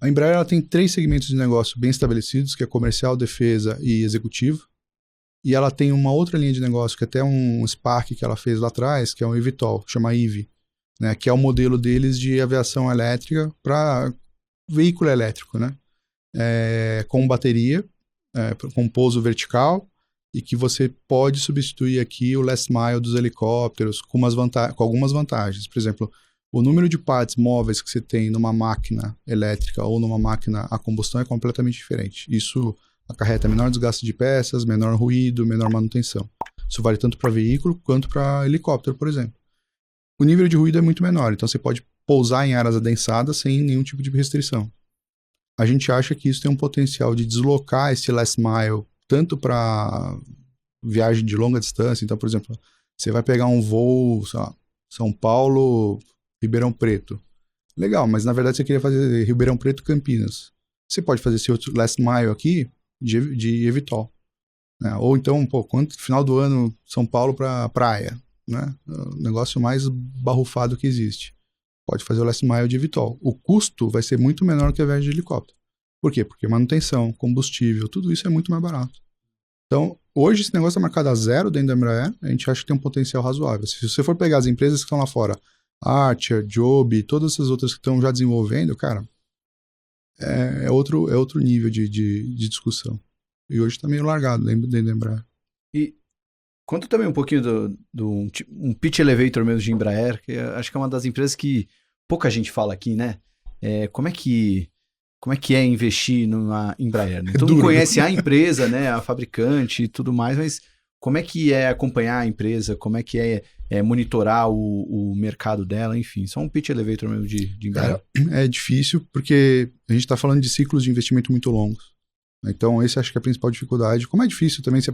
A Embraer ela tem 3 segmentos de negócio bem estabelecidos, que é comercial, defesa e executivo. E ela tem uma outra linha de negócio, que é até um Spark que ela fez lá atrás, que é um eVTOL, chama IVE, né? Que é o modelo deles de aviação elétrica para veículo elétrico, né? Com bateria, com pouso vertical, e que você pode substituir aqui o last mile dos helicópteros com algumas vantagens. Por exemplo, o número de partes móveis que você tem numa máquina elétrica ou numa máquina a combustão é completamente diferente. Isso acarreta menor desgaste de peças, menor ruído, menor manutenção. Isso vale tanto para veículo quanto para helicóptero, por exemplo. O nível de ruído é muito menor, então você pode pousar em áreas adensadas sem nenhum tipo de restrição. A gente acha que isso tem um potencial de deslocar esse last mile tanto para viagem de longa distância. Então, por exemplo, você vai pegar um voo, sei lá, São Paulo, Ribeirão Preto. Legal, mas na verdade você queria fazer Ribeirão Preto, Campinas. Você pode fazer esse outro last mile aqui de eVTOL. Né? Ou então, final do ano, São Paulo para praia. Né? O negócio mais barrufado que existe. Pode fazer o last mile de eVTOL. O custo vai ser muito menor que a viagem de helicóptero. Por quê? Porque manutenção, combustível, tudo isso é muito mais barato. Então, hoje esse negócio é marcado a 0 dentro da Embraer, a gente acha que tem um potencial razoável. Se você for pegar as empresas que estão lá fora, Archer, Joby, todas essas outras que estão já desenvolvendo, cara, é outro nível de discussão. E hoje está meio largado dentro da Embraer. E conta também um pouquinho um pitch elevator mesmo de Embraer, que acho que é uma das empresas que pouca gente fala aqui, né? Como é que é investir numa Embraer? Né? Todo mundo conhece a empresa, né? A fabricante e tudo mais, mas como é que é acompanhar a empresa? Como é que é monitorar o mercado dela? Enfim, só um pitch elevator mesmo de Embraer. É difícil porque a gente está falando de ciclos de investimento muito longos. Então, esse acho que é a principal dificuldade. Como é difícil também se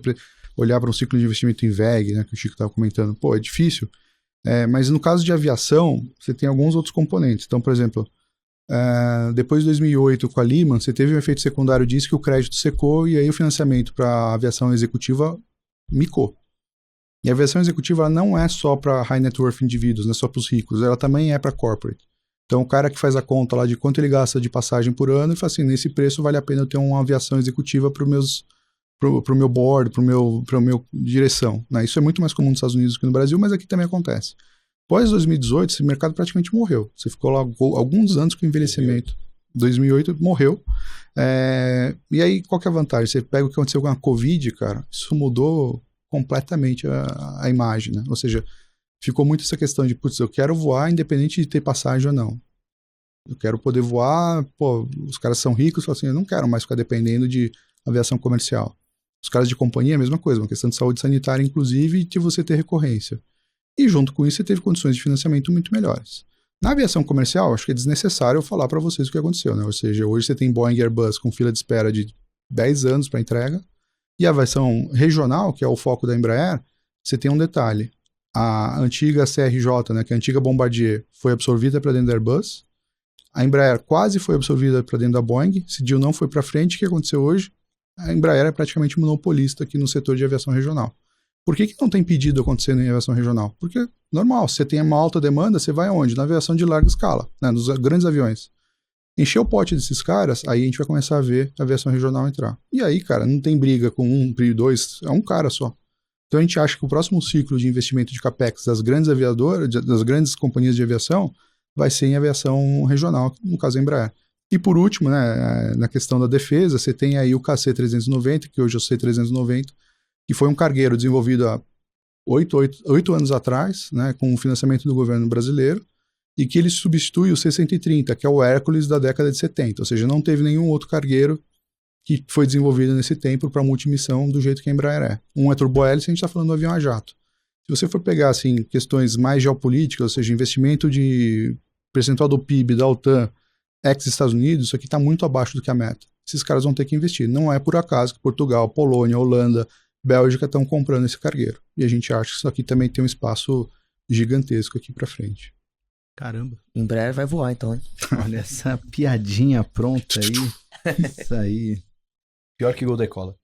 olhar para um ciclo de investimento em VEG, né, que o Chico estava comentando. Pô, é difícil. Mas no caso de aviação, você tem alguns outros componentes. Então, por exemplo, depois de 2008 com a Lehman, você teve um efeito secundário disso que o crédito secou e aí o financiamento para a aviação executiva micou. E a aviação executiva ela não é só para high net worth indivíduos, não é só para os ricos, ela também é para corporate. Então o cara que faz a conta lá de quanto ele gasta de passagem por ano, ele fala assim, nesse preço vale a pena eu ter uma aviação executiva para o meu board, para o meu direção. Né? Isso é muito mais comum nos Estados Unidos que no Brasil, mas aqui também acontece. Após 2018, esse mercado praticamente morreu. Você ficou lá alguns anos com envelhecimento. 2008 morreu. E aí, qual que é a vantagem? Você pega o que aconteceu com a Covid, cara, isso mudou completamente a imagem, né? Ou seja, ficou muito essa questão de, putz, eu quero voar independente de ter passagem ou não. Eu quero poder voar, os caras são ricos, falam assim, eu não quero mais ficar dependendo de aviação comercial. Os caras de companhia, a mesma coisa, uma questão de saúde sanitária, inclusive, e de você ter recorrência. E junto com isso, você teve condições de financiamento muito melhores. Na aviação comercial, acho que é desnecessário eu falar para vocês o que aconteceu, né? Ou seja, hoje você tem Boeing e Airbus com fila de espera de 10 anos para entrega, e a aviação regional, que é o foco da Embraer, você tem um detalhe. A antiga CRJ, né, que é a antiga Bombardier, foi absorvida para dentro da Airbus. A Embraer quase foi absorvida para dentro da Boeing. Esse deal não foi para frente. O que aconteceu hoje? A Embraer é praticamente monopolista aqui no setor de aviação regional. Por que não tem pedido acontecendo em aviação regional? Porque, normal, se você tem uma alta demanda, você vai aonde? Na aviação de larga escala, né, nos grandes aviões. Encher o pote desses caras, aí a gente vai começar a ver a aviação regional entrar. E aí, cara, não tem briga com um, dois, é um cara só. Então a gente acha que o próximo ciclo de investimento de capex das grandes aviadoras, das grandes companhias de aviação, vai ser em aviação regional, no caso a Embraer. E por último, né, na questão da defesa, você tem aí o KC-390, que hoje é o C-390, que foi um cargueiro desenvolvido há 8 anos atrás, né, com o financiamento do governo brasileiro, e que ele substitui o C-130, que é o Hércules da década de 70, ou seja, não teve nenhum outro cargueiro que foi desenvolvido nesse tempo para multimissão do jeito que a Embraer é. Um é turbohélice, a gente está falando do avião a jato. Se você for pegar assim, questões mais geopolíticas, ou seja, investimento de percentual do PIB da OTAN ex-Estados Unidos, isso aqui está muito abaixo do que a meta. Esses caras vão ter que investir. Não é por acaso que Portugal, Polônia, Holanda, Bélgica estão comprando esse cargueiro. E a gente acha que isso aqui também tem um espaço gigantesco aqui para frente. Caramba. Embraer vai voar, então, hein? Olha essa piadinha pronta aí. Isso aí. Pior que gol da cola.